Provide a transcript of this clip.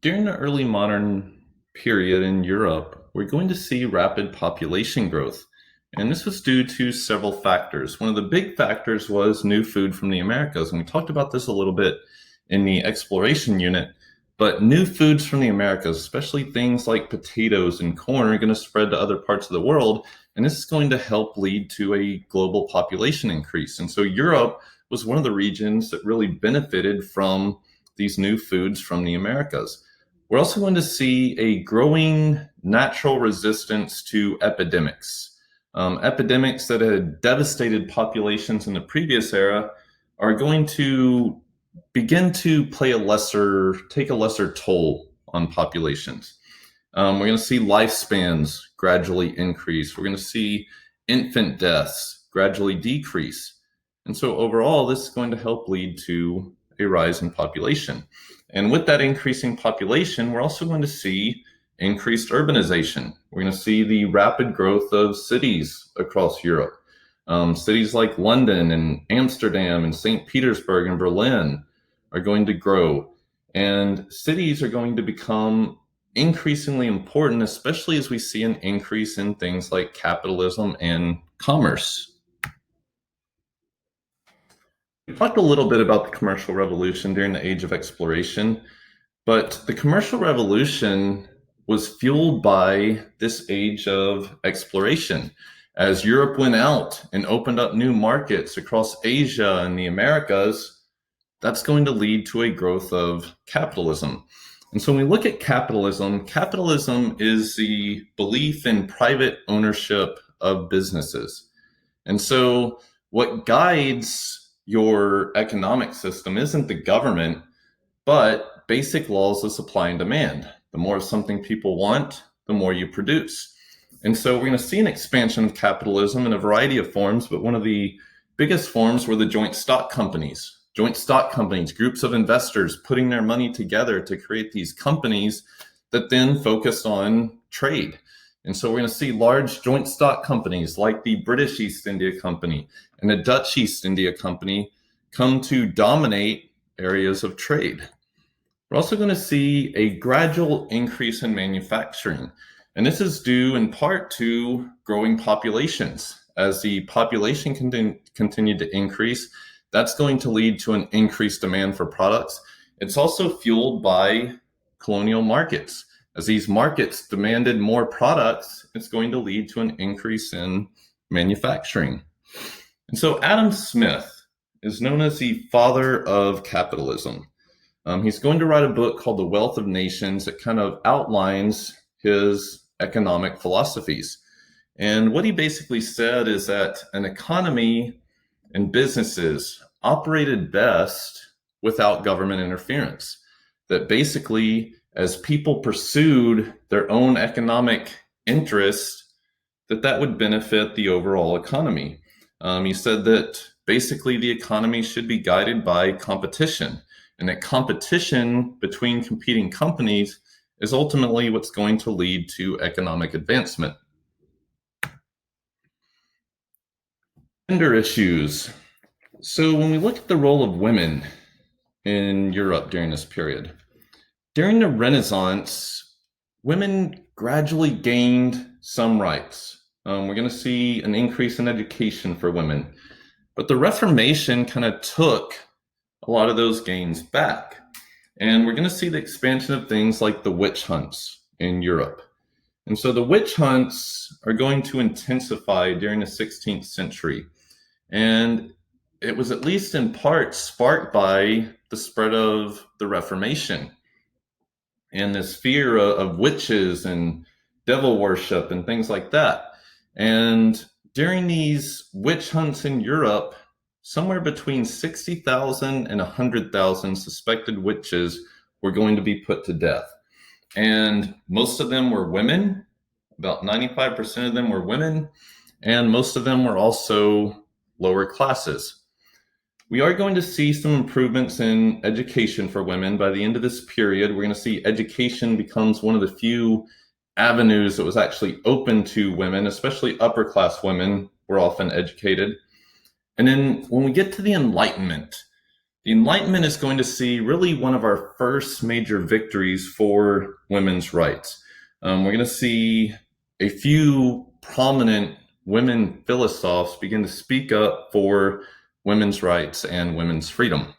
During the early modern period in Europe, we're going to see rapid population growth. And this was due to several factors. One of the big factors was new food from the Americas. And we talked about this a little bit in the exploration unit. But new foods from the Americas, especially things like potatoes and corn, are going to spread to other parts of the world. And this is going to help lead to a global population increase. And so Europe was one of the regions that really benefited from these new foods from the Americas. We're also going to see a growing natural resistance to epidemics. Epidemics that had devastated populations in the previous era are going to begin to take a lesser toll on populations. We're going to see lifespans gradually increase. We're going to see infant deaths gradually decrease. And so overall, this is going to help lead to a rise in population. And with that increasing population, we're also going to see increased urbanization. We're going to see the rapid growth of cities across Europe. Cities like London and Amsterdam and St. Petersburg and Berlin are going to grow. And cities are going to become increasingly important, especially as we see an increase in things like capitalism and commerce. We talked a little bit about the commercial revolution during the age of exploration, but the commercial revolution was fueled by this age of exploration. As Europe went out and opened up new markets across Asia and the Americas, that's going to lead to a growth of capitalism. And so when we look at capitalism, capitalism is the belief in private ownership of businesses. And so what guides your economic system isn't the government, but basic laws of supply and demand. The more of something people want, the more you produce. And so we're going to see an expansion of capitalism in a variety of forms, but one of the biggest forms were the joint stock companies. Joint stock companies, groups of investors putting their money together to create these companies that then focused on trade. And so we're going to see large joint stock companies like the British East India Company and the Dutch East India Company come to dominate areas of trade. We're also going to see a gradual increase in manufacturing. And this is due in part to growing populations. As the population continued to increase, that's going to lead to an increased demand for products. It's also fueled by colonial markets. As these markets demanded more products, it's going to lead to an increase in manufacturing. And so Adam Smith is known as the father of capitalism. He's going to write a book called The Wealth of Nations that kind of outlines his economic philosophies. And what he basically said is that an economy and businesses operated best without government interference. That basically, as people pursued their own economic interests, that would benefit the overall economy. He said that basically the economy should be guided by competition, and that competition between competing companies is ultimately what's going to lead to economic advancement. Gender issues. So when we look at the role of women in Europe during this period, during the Renaissance, women gradually gained some rights. We're going to see an increase in education for women. But the Reformation kind of took a lot of those gains back. And we're going to see the expansion of things like the witch hunts in Europe. And so the witch hunts are going to intensify during the 16th century. And it was at least in part sparked by the spread of the Reformation and this fear of witches and devil worship and things like that. And during these witch hunts in Europe, somewhere between 60,000 and 100,000 suspected witches were going to be put to death. And most of them were women. About 95% of them were women. And most of them were also lower classes. We are going to see some improvements in education for women. By the end of this period, we're going to see education becomes one of the few avenues that was actually open to women, especially upper class women were often educated. And then when we get to the Enlightenment, The Enlightenment is going to see really one of our first major victories for women's rights. We're going to see a few prominent women philosophes begin to speak up for women's rights and women's freedom.